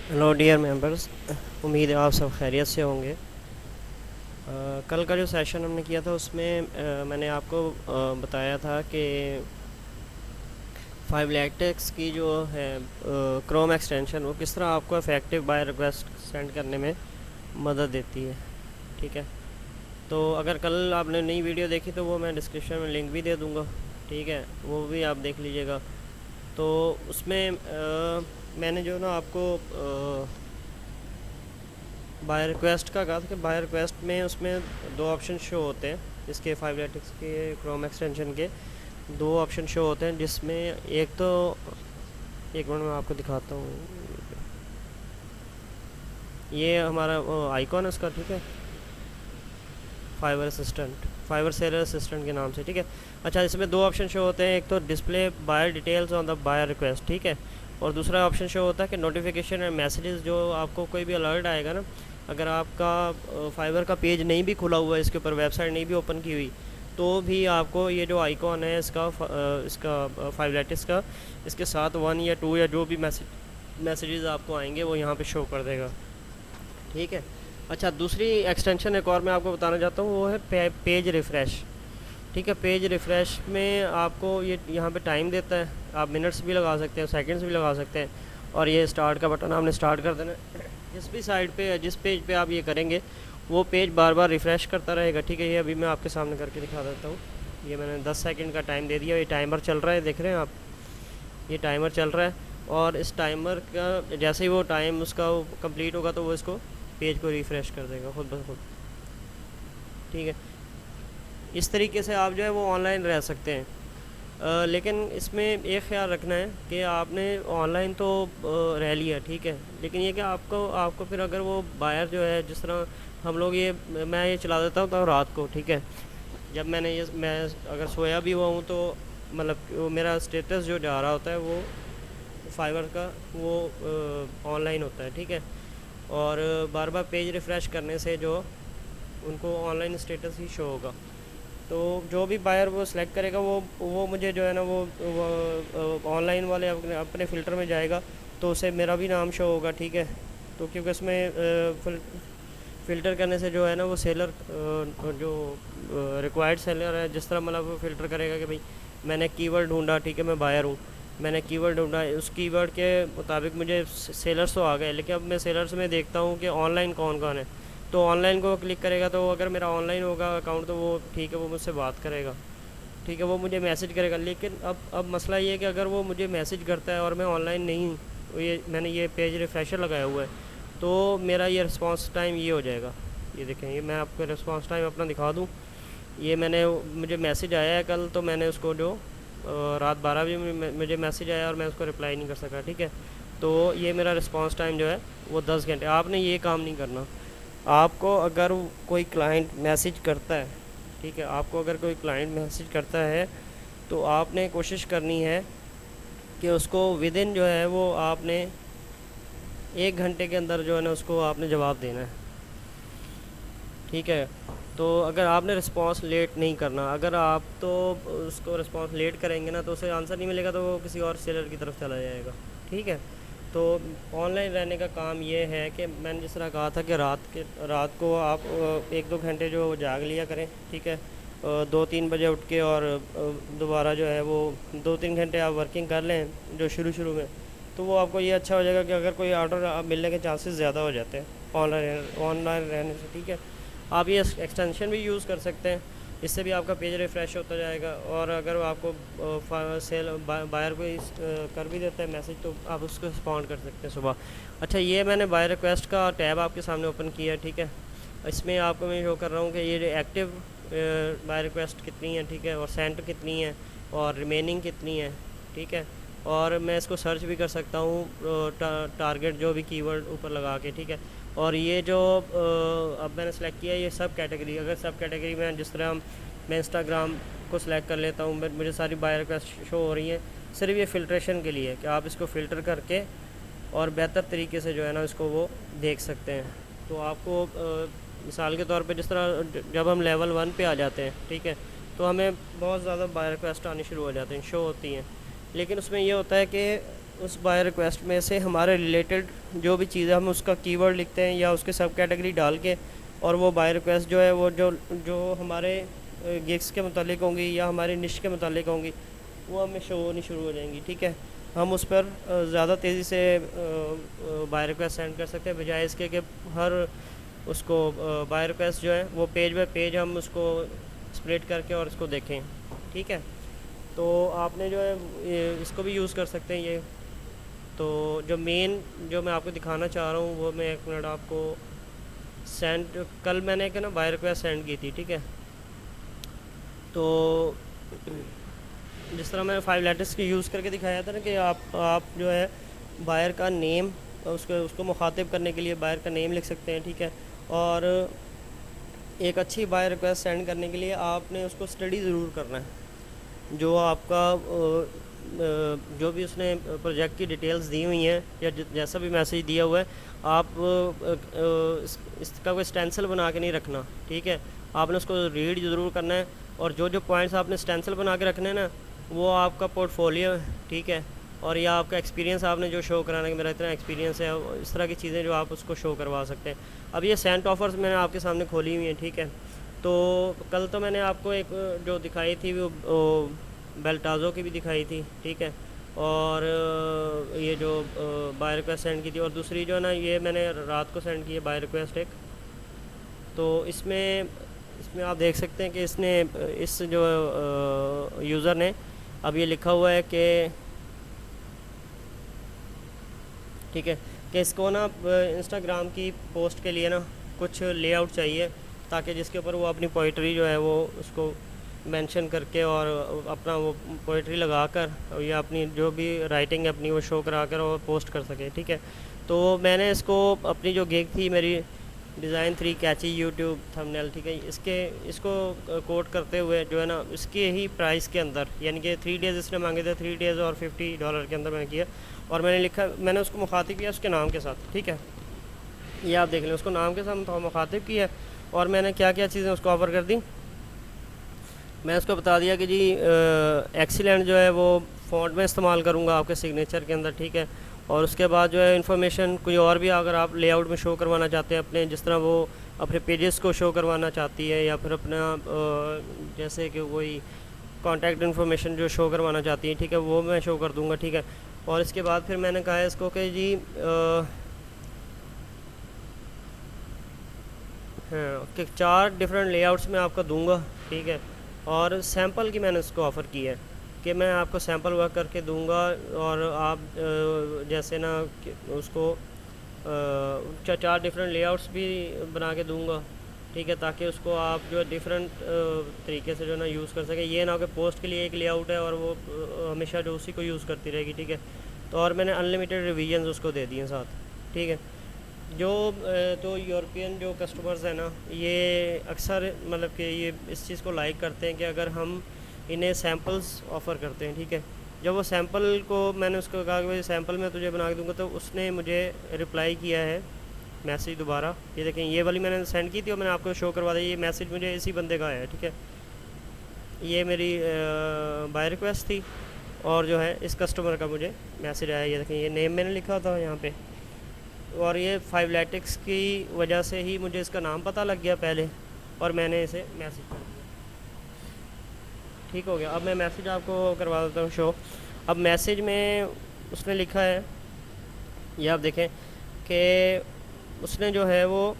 Hello dear members, उम्मीद है आप सब खैरियत से होंगे। कल का जो सेशन हमने किया था उसमें मैंने आपको बताया था कि फाइव लैटेक्स की जो है क्रोम एक्सटेंशन वो किस तरह आपको इफ़ेक्टिव बाय रिक्वेस्ट सेंड करने में मदद देती है। ठीक है, तो अगर कल आपने नई वीडियो देखी तो वो मैं डिस्क्रिप्शन में लिंक भी दे दूँगा। ठीक है, वो भी आप देख लीजिएगा। तो उसमें मैंने जो ना आपको बाय रिक्वेस्ट का कहा था कि बाय रिक्वेस्ट में उसमें दो ऑप्शन शो होते हैं। इसके फाइव लैटिक्स के क्रोम एक्सटेंशन के दो ऑप्शन शो होते हैं, जिसमें एक तो एक मिनट में आपको दिखाता हूँ। ये हमारा आइकॉन है इसका। ठीक है, Fiverr assistant, Fiverr seller assistant के नाम से। ठीक है, अच्छा, इसमें दो ऑप्शन शो होते हैं। एक तो display buyer details on the buyer request, ठीक है, और दूसरा ऑप्शन शो होता है कि नोटिफिकेशन एंड मैसेजेस। जो आपको कोई भी अलर्ट आएगा ना, अगर आपका फाइबर का पेज नहीं भी खुला हुआ है, इसके ऊपर वेबसाइट नहीं भी ओपन की हुई, तो भी आपको ये जो आइकॉन है इसका फाइव लैटिक्स का, इसके साथ 1 या 2 या जो भी मैसेजेस आपको आएंगे वो यहाँ पे शो कर देगा। ठीक है, अच्छा, दूसरी एक्सटेंशन एक और मैं आपको बताना चाहता हूँ, वो है पेज रिफ़्रेश। ठीक है, पेज रिफ़्रेश में आपको ये यहाँ पे टाइम देता है। आप मिनट्स भी लगा सकते हैं, सेकंड्स भी लगा सकते हैं, और ये स्टार्ट का बटन आपने स्टार्ट कर देना। जिस भी साइड पे, जिस पेज पे आप ये करेंगे, वो पेज बार बार रिफ़्रेश करता रहेगा। ठीक है, ये अभी मैं आपके सामने करके दिखा देता हूँ। ये मैंने 10 सेकंड का टाइम दे दिया। ये टाइमर चल रहा है, देख रहे हैं आप, ये टाइमर चल रहा है। और इस टाइमर का जैसे ही वो टाइम उसका कंप्लीट होगा तो वो इसको पेज को रिफ़्रेश कर देगा खुद ब खुद। ठीक है, इस तरीके से आप जो है वो ऑनलाइन रह सकते हैं। लेकिन इसमें एक ख़्याल रखना है कि आपने ऑनलाइन तो रह लिया, ठीक है, लेकिन ये कि आपको आपको फिर अगर वो बायर जो है, जिस तरह हम लोग ये मैं ये चला देता हूँ तो रात को, ठीक है, जब मैं अगर सोया भी हुआ हूँ तो मतलब वो मेरा स्टेटस जो जा रहा होता है वो फाइवर का वो ऑनलाइन होता है। ठीक है, और बार बार पेज रिफ़्रेश करने से जो उनको ऑनलाइन स्टेटस ही शो होगा। तो जो भी बायर वो सिलेक्ट करेगा वो मुझे जो है ना वो ऑनलाइन वाले अपने फ़िल्टर में जाएगा, तो उससे मेरा भी नाम शो होगा। ठीक है, तो क्योंकि उसमें फ़िल्टर करने से जो है ना वो सेलर जो रिक्वायर्ड सेलर है, जिस तरह मतलब वो फ़िल्टर करेगा कि भाई मैंने कीवर्ड ढूंढा, ठीक है, मैं बायर हूँ, मैंने कीवर्ड ढूंढा, उस कीवर्ड के मुताबिक मुझे सेलर्स तो आ गए, लेकिन अब मैं सेलर्स में देखता हूँ कि ऑनलाइन कौन कौन है। तो ऑनलाइन को क्लिक करेगा, तो अगर मेरा ऑनलाइन होगा अकाउंट तो वो ठीक है, वो मुझसे बात करेगा। ठीक है, वो मुझे मैसेज करेगा। लेकिन अब मसला ये है कि अगर वो मुझे मैसेज करता है और मैं ऑनलाइन नहीं हूँ, ये मैंने ये पेज रिफ्रेशर लगाया हुआ है, तो मेरा ये रिस्पांस टाइम ये हो जाएगा। ये देखें, ये मैं आपको रिस्पांस टाइम अपना दिखा दूँ। ये मुझे मैसेज आया है कल, तो मैंने उसको जो रात 12 बजे मुझे मैसेज आया और मैं उसको रिप्लाई नहीं कर सका। ठीक है, तो ये मेरा रिस्पांस टाइम जो है वो 10 घंटे। आपने ये काम नहीं करना। आपको अगर कोई क्लाइंट मैसेज करता है, ठीक है, आपको अगर कोई क्लाइंट मैसेज करता है, तो आपने कोशिश करनी है कि उसको विद इन जो है वो आपने 1 घंटे के अंदर जो है ना उसको आपने जवाब देना है। ठीक है, तो अगर आपने रिस्पांस लेट नहीं करना, अगर आप तो उसको रिस्पांस लेट करेंगे ना तो उसे आंसर नहीं मिलेगा, तो वो किसी और सेलर की तरफ चला जाएगा। ठीक है, तो ऑनलाइन रहने का काम ये है कि मैंने जिस तरह कहा था कि रात को आप 1-2 घंटे जो जाग लिया करें। ठीक है, 2-3 बजे उठ के, और दोबारा जो है वो 2-3 घंटे आप वर्किंग कर लें जो शुरू में, तो वो आपको ये अच्छा हो जाएगा कि अगर कोई ऑर्डर मिलने के चांसेस ज़्यादा हो जाते हैं ऑनलाइन रहने से। ठीक है, आप ये एक्सटेंशन भी यूज़ कर सकते हैं, इससे भी आपका पेज रिफ़्रेश होता जाएगा। और अगर आपको सेल बायर को कर भी देता है मैसेज, तो आप उसको रिस्पॉन्ड कर सकते हैं सुबह। अच्छा, ये मैंने बायर रिक्वेस्ट का टैब आपके सामने ओपन किया है। ठीक है, इसमें आपको मैं शो कर रहा हूँ कि ये एक्टिव बायर रिक्वेस्ट कितनी है, ठीक है, और सेंट कितनी है, और रिमेनिंग कितनी है। ठीक है, और मैं इसको सर्च भी कर सकता हूँ टारगेट जो भी कीवर्ड ऊपर लगा के। ठीक है, और ये जो अब मैंने सेलेक्ट किया है ये सब कैटेगरी, अगर सब कैटेगरी में जिस तरह मैं इंस्टाग्राम को सिलेक्ट कर लेता हूँ, मुझे सारी बायर रिक्वेस्ट शो हो रही हैं। सिर्फ ये फ़िल्ट्रेशन के लिए कि आप इसको फ़िल्टर करके और बेहतर तरीके से जो है ना इसको वो देख सकते हैं। तो आपको मिसाल के तौर पे जिस तरह जब हम लेवल 1 पे आ जाते हैं, ठीक है, तो हमें बहुत ज़्यादा बायर रिक्वेस्ट आनी शुरू हो जाती हैं, शो होती हैं। लेकिन उसमें ये होता है कि उस बाय रिक्वेस्ट में से हमारे रिलेटेड जो भी चीज़ है हम उसका कीवर्ड लिखते हैं या उसके सब कैटेगरी डाल के, और वो बाय रिक्वेस्ट जो है वो जो जो हमारे गिग्स के मुतालिक होंगी या हमारे निश के मुतालिक होंगी वो हमें शो होनी शुरू हो जाएंगी। ठीक है, हम उस पर ज़्यादा तेज़ी से बाय रिक्वेस्ट सेंड कर सकते हैं, बजाय इसके कि हर उसको बाय रिक्वेस्ट जो है वो पेज बाय पेज हम उसको स्प्लिट करके और इसको देखें। ठीक है, तो आपने जो है इसको भी यूज़ कर सकते हैं ये। तो जो मेन जो मैं आपको दिखाना चाह रहा हूँ वो मैं एक मिनट आपको सेंड, कल मैंने एक ना बाय रिक्वेस्ट सेंड की थी। ठीक है, तो जिस तरह मैंने 5 लेटर्स के यूज़ करके दिखाया था ना कि आप जो है बायर का नेम उसको मुखातिब करने के लिए बायर का नेम लिख सकते हैं। ठीक है, और एक अच्छी बायर रिक्वेस्ट सेंड करने के लिए आपने उसको स्टडी ज़रूर करना है। जो आपका जो भी उसने प्रोजेक्ट की डिटेल्स दी हुई हैं या जैसा भी मैसेज दिया हुआ है, आप इसका कोई स्टेंसिल बना के नहीं रखना। ठीक है, आपने उसको रीड ज़रूर करना है, और जो जो पॉइंट्स आपने स्टेंसिल बना के रखने हैं ना वो आपका पोर्टफोलियो है। ठीक है, और या आपका एक्सपीरियंस आपने जो शो कराना है कि मेरा इतना एक्सपीरियंस है, इस तरह की चीज़ें जो आप उसको शो करवा सकते हैं। अब ये सेंट ऑफर्स मैंने आपके सामने खोली हुई हैं। ठीक है, तो कल तो मैंने आपको एक जो दिखाई थी वो बेल्टाज़ो की भी दिखाई थी। ठीक है, और ये जो बाय रिक्वेस्ट सेंड की थी, और दूसरी जो है ना ये मैंने रात को सेंड की है बाय रिक्वेस्ट एक। तो इसमें आप देख सकते हैं कि इसने इस जो यूज़र ने अब ये लिखा हुआ है कि ठीक है कि इसको ना इंस्टाग्राम की पोस्ट के लिए ना कुछ लेआउट चाहिए, ताकि जिसके ऊपर वो अपनी पोइट्री जो है वो उसको मेंशन करके और अपना वो पोइट्री लगा कर या अपनी जो भी राइटिंग है अपनी वो शो करा कर और पोस्ट कर सके। ठीक है, तो मैंने इसको अपनी जो गिग थी मेरी डिज़ाइन 3 कैची यूट्यूब थंबनेल, ठीक है, इसको कोट करते हुए जो है ना इसके ही प्राइस के अंदर, यानी कि 3 डेज़ इसने मांगे थे, 3 डेज़ और $50 के अंदर मैंने किया, और मैंने लिखा, मैंने उसको मुखातिब किया उसके नाम के साथ। ठीक है, ये आप देख लें, उसको नाम के साथ मुखातिब किया, और मैंने क्या क्या चीज़ें उसको ऑफ़र कर दी। मैं उसको बता दिया कि जी एक्सीलेंट जो है वो फ़ॉन्ट में इस्तेमाल करूँगा आपके सिग्नेचर के अंदर। ठीक है, और उसके बाद जो है इन्फॉर्मेशन कोई और भी अगर आप लेआउट में शो करवाना चाहते हैं अपने, जिस तरह वो अपने पेजेस को शो करवाना चाहती है, या फिर अपना जैसे कि कोई कॉन्टैक्ट इन्फॉर्मेशन जो शो करवाना चाहती है, ठीक है, वो मैं शो कर दूँगा। ठीक है, और इसके बाद फिर मैंने कहा है इसको कि जी हाँ कि 4 डिफरेंट लेआउट्स में आपको दूंगा। ठीक है, और सैंपल की मैंने उसको ऑफ़र की है कि मैं आपको सैंपल वर्क करके दूंगा, और आप जैसे ना उसको 4 डिफरेंट लेआउट्स भी बना के दूंगा। ठीक है, ताकि उसको आप जो है डिफरेंट तरीके से जो है ना यूज़ कर सकें, ये ना हो कि पोस्ट के लिए एक लेआउट है और वो हमेशा जो उसी को यूज़ करती रहेगी। ठीक है, तो और मैंने अनलिमिटेड रिवीजन्स उसको दे दिए साथ। ठीक है, जो तो यूरोपियन जो कस्टमर्स हैं ना ये अक्सर मतलब कि ये इस चीज़ को लाइक करते हैं कि अगर हम इन्हें सैम्पल्स ऑफ़र करते हैं। ठीक है, जब वो सैम्पल को मैंने उसको कहा कि भाई सैम्पल मैं तुझे बना के दूंगा, तो उसने मुझे रिप्लाई किया है मैसेज दोबारा। ये देखें, ये वाली मैंने सेंड की थी और मैंने आपको शो करवा दिया, ये मैसेज मुझे इसी बंदे का आया है। ठीक है, ये मेरी बाय रिक्वेस्ट थी, और जो है इस कस्टमर का मुझे मैसेज आया। ये देखें, ये नेम मैंने लिखा था यहाँ पे, और ये 5 लेटेक्स की वजह से ही मुझे इसका नाम पता लग गया पहले, और मैंने इसे मैसेज कर दिया। ठीक हो गया, अब मैं मैसेज आपको करवा देता हूँ शो। अब मैसेज में उसने लिखा है, ये आप देखें कि उसने जो है वो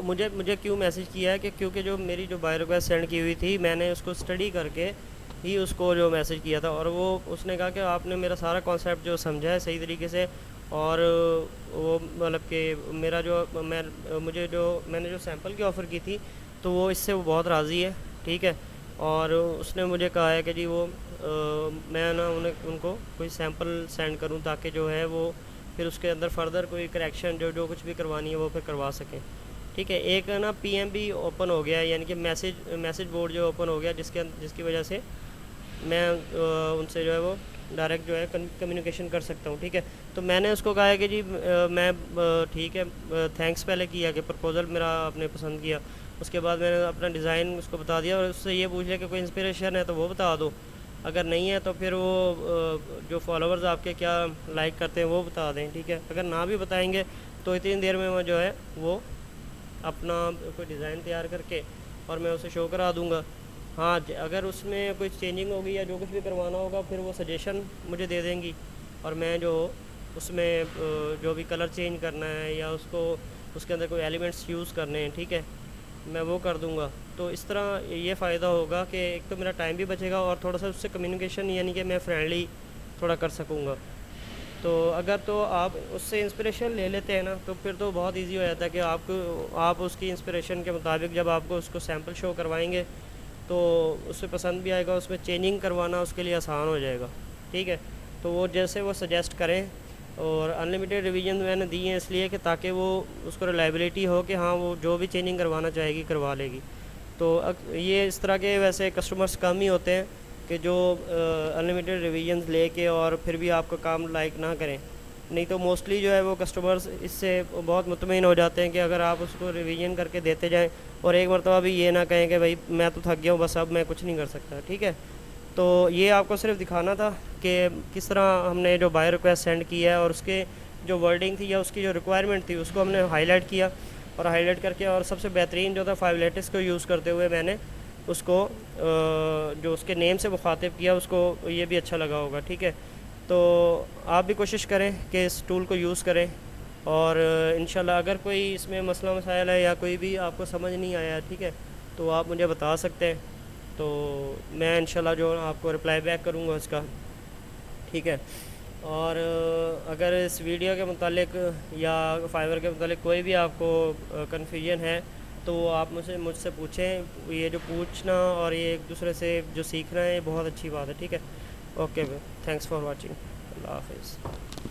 मुझे क्यों मैसेज किया है कि क्योंकि जो मेरी जो बाय रिक्वेस्ट सेंड की हुई थी मैंने उसको स्टडी करके ही उसको जो मैसेज किया था, और वो उसने कहा कि आपने मेरा सारा कॉन्सेप्ट जो समझा है सही तरीके से, और वो मतलब कि मेरा जो मैंने जो सैंपल की ऑफ़र की थी तो वो इससे वो बहुत राज़ी है। ठीक है, और उसने मुझे कहा है कि जी वो मैं ना उनको कोई सैंपल सेंड करूं ताकि जो है वो फिर उसके अंदर फर्दर कोई करेक्शन जो कुछ भी करवानी है वो फिर करवा सकें। ठीक है, एक ना पीएमबी ओपन हो गया है, यानी कि मैसेज बोर्ड जो ओपन हो गया, जिसकी वजह से मैं उनसे जो है वो डायरेक्ट जो है कम्युनिकेशन कर सकता हूँ। ठीक है, तो मैंने उसको कहा है कि जी मैं ठीक है थैंक्स पहले किया कि प्रपोज़ल मेरा आपने पसंद किया, उसके बाद मैंने अपना डिज़ाइन उसको बता दिया और उससे ये पूछ लिया कि कोई इंस्पिरेशन है तो वो बता दो, अगर नहीं है तो फिर वो जो फॉलोवर्स आपके क्या लाइक करते हैं वो बता दें, ठीक है। अगर ना भी बताएंगे तो इतनी देर में वो जो है वो अपना कोई डिज़ाइन तैयार करके और मैं उसे शो करा दूँगा। हाँ, अगर उसमें कोई चेंजिंग होगी या जो कुछ भी करवाना होगा फिर वो सजेशन मुझे दे देंगी और मैं जो उसमें जो भी कलर चेंज करना है या उसको उसके अंदर कोई एलिमेंट्स यूज़ करने हैं, ठीक है, मैं वो कर दूँगा। तो इस तरह ये फ़ायदा होगा कि एक तो मेरा टाइम भी बचेगा और थोड़ा सा उससे कम्युनिकेशन यानी कि मैं फ्रेंडली थोड़ा कर सकूँगा। तो अगर तो आप उससे इंस्पिरेशन ले लेते हैं ना तो फिर तो बहुत इजी हो जाता है कि आप उसकी इंस्पिरेशन के मुताबिक जब आपको उसको सैम्पल शो करवाएंगे तो उसे पसंद भी आएगा, उसमें चेंजिंग करवाना उसके लिए आसान हो जाएगा, ठीक है। तो वो जैसे वो सजेस्ट करें, और अनलिमिटेड रिवीजन मैंने दी हैं इसलिए कि ताकि वो उसको रिलायबिलिटी हो कि हाँ वो जो भी चेंजिंग करवाना चाहेगी करवा लेगी। तो ये इस तरह के वैसे कस्टमर्स कम ही होते हैं कि जो अनलिमिटेड रिवीजन लेके और फिर भी आपका काम लाइक ना करें। नहीं तो मोस्टली जो है वो कस्टमर्स इससे बहुत मुतमईन हो जाते हैं कि अगर आप उसको रिवीजन करके देते जाएं और एक मरतबा भी ये ना कहें कि भाई मैं तो थक गया हूँ बस अब मैं कुछ नहीं कर सकता, ठीक है। तो ये आपको सिर्फ दिखाना था कि किस तरह हमने जो बाय रिक्वेस्ट सेंड की है और उसके जो वर्डिंग थी या उसकी जो रिक्वायरमेंट थी उसको हमने हाईलाइट किया और हाईलाइट करके और सबसे बेहतरीन जो था 5 लेटेक्स को यूज़ करते हुए मैंने उसको जो उसके नेम से मुखातिब किया, उसको ये भी अच्छा लगा होगा, ठीक है। तो आप भी कोशिश करें कि इस टूल को यूज़ करें और इंशाल्लाह अगर कोई इसमें मसला मसाइल है या कोई भी आपको समझ नहीं आया, ठीक है, तो आप मुझे बता सकते हैं। तो मैं इंशाल्लाह जो आपको रिप्लाई बैक करूँगा उसका, ठीक है। और अगर इस वीडियो के मुतालिक या फाइवर के मुतालिक कोई भी आपको कन्फ्यूजन है तो आप मुझसे पूछें। ये जो पूछना और ये एक दूसरे से जो सीखना है ये बहुत अच्छी बात है, ठीक है। Okay, thanks for watching. अल्लाह हाफिज़।